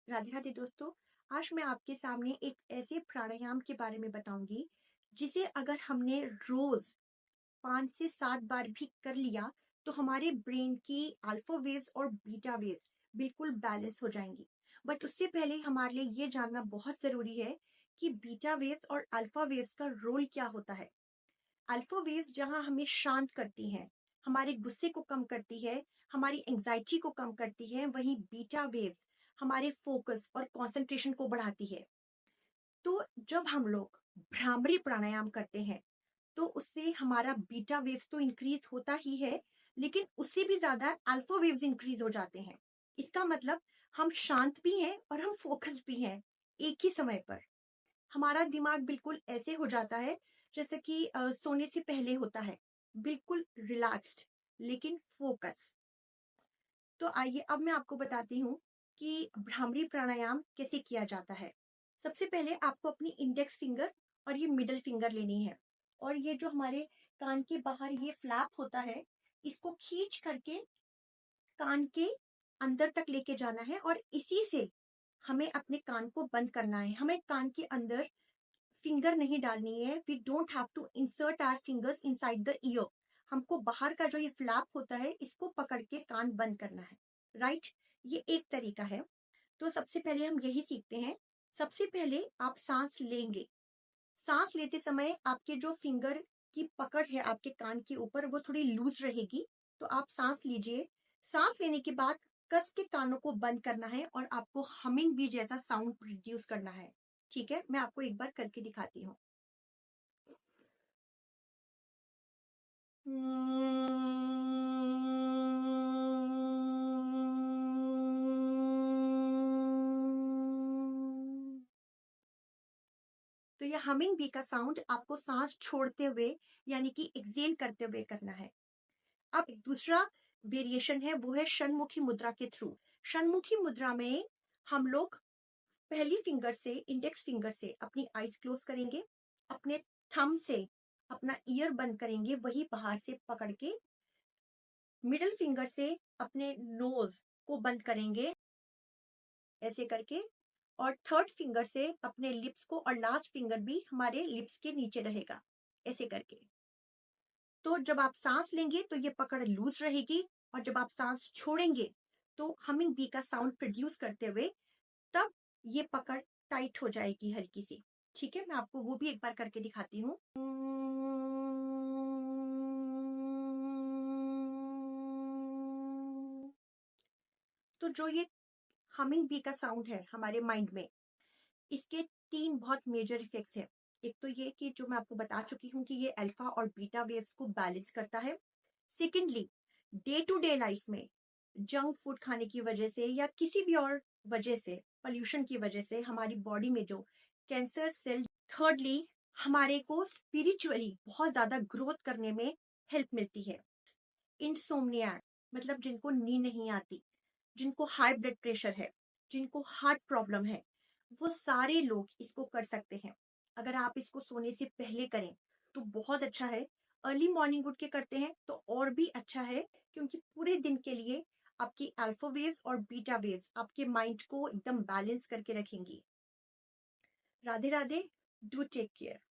राधे राधे दोस्तों। आज मैं आपके सामने एक ऐसे प्राणायाम के बारे में बताऊंगी जिसे अगर हमने रोज 5 से 7 बार भी कर लिया तो हमारे ब्रेन की अल्फा वेव्स और बीटा वेव्स बिल्कुल बैलेंस हो जाएंगी। बट उससे पहले हमारे लिए ये जानना बहुत जरूरी है कि बीटा वेव्स और अल्फा वेव्स का रोल क्या होता है। अल्फा वेव्स जहां हमें शांत करती हैं, हमारे गुस्से को कम करती है, हमारी एंजाइटी को कम करती है, वहीं बीटा वेव्स हमारे फोकस और कंसंट्रेशन को बढ़ाती है। तो जब हम लोग भ्रामरी प्राणायाम करते हैं तो उससे हमारा बीटा वेव्स तो इंक्रीज होता ही है, लेकिन उससे भी ज्यादा अल्फा वेव्स इंक्रीज हो जाते हैं। इसका मतलब हम शांत भी हैं और हम फोकस भी हैं एक ही समय पर। हमारा दिमाग बिल्कुल ऐसे हो जाता है जैसे कि सोने से पहले होता है, बिल्कुल रिलैक्स्ड लेकिन फोकस। तो आइए अब मैं आपको बताती हूँ कि भ्रामरी प्राणायाम कैसे किया जाता है। सबसे पहले आपको अपनी इंडेक्स फिंगर और ये मिडल फिंगर लेनी है, और ये जो हमारे कान के बाहर ये फ्लैप होता है, इसको खींच करके कान के अंदर तक लेके जाना है, और इसी से हमें अपने कान को बंद करना है। हमें कान के अंदर फिंगर नहीं डालनी है। We don't have to insert our fingers inside the ear. हमको बाहर का जो ये फ्लैप होता है इसको पकड़ के कान बंद करना है। राइट, ये एक तरीका है। तो सबसे पहले हम यही सीखते हैं। सबसे पहले आप सांस लेंगे। सांस लेते समय आपके जो फिंगर की पकड़ है आपके कान के ऊपर वो थोड़ी लूज रहेगी। तो आप सांस लीजिए। सांस लेने के बाद कस के कानों को बंद करना है और आपको हमिंग बी जैसा साउंड प्रोड्यूस करना है। ठीक है, मैं आपको एक बार करके दिखाती हूँ। तो ये हमिंग बी का साउंड आपको सांस छोड़ते हुए यानी कि एक्सेल करते हुए करना है। अब एक दूसरा वेरिएशन है, वो है षणमुखी मुद्रा के थ्रू। षणमुखी मुद्रा में हम लोग पहली फिंगर से, इंडेक्स फिंगर से अपनी आईज क्लोज करेंगे, अपने थंब से अपना ईयर बंद करेंगे वही बाहर से पकड़ के, मिडिल फिंगर से अपने नोज को बंद करेंगे ऐसे करके, और थर्ड फिंगर से अपने लिप्स को, और लास्ट फिंगर भी हमारे लिप्स के नीचे रहेगा ऐसे करके। तो जब आप सांस लेंगे तो ये पकड़ लूज रहेगी, और जब आप सांस छोड़ेंगे तो हमिंग बी का साउंड प्रोड्यूस करते हुए तब ये पकड़ टाइट हो जाएगी हल्की सी। ठीक है, मैं आपको वो भी एक बार करके दिखाती हूँ। तो जो ये हमिंग बी का साउंड है हमारे माइंड में, इसके 3 बहुत मेजर इफेक्ट्स हैं। एक तो ये कि जो मैं आपको बता चुकी हूँ कि ये अल्फा और बीटा वेव्स को बैलेंस करता है। Secondly, day to day life में जंक फूड खाने की वजह से या किसी भी और वजह से, पोल्यूशन की वजह से हमारी बॉडी में जो कैंसर सेल। थर्डली, हमारे को स्पिरिचुअली बहुत ज्यादा ग्रोथ करने में हेल्प मिलती है। इंसोम्निया मतलब जिनको नींद नहीं आती, जिनको हाई ब्लड प्रेशर है, जिनको हार्ट प्रॉब्लम है, वो सारे लोग इसको कर सकते हैं। अगर आप इसको सोने से पहले करें तो बहुत अच्छा है। अर्ली मॉर्निंग उठ के करते हैं तो और भी अच्छा है, क्योंकि पूरे दिन के लिए आपकी अल्फा वेव्स और बीटा वेव्स आपके माइंड को एकदम बैलेंस करके रखेंगी। Radhe Radhe, do take care.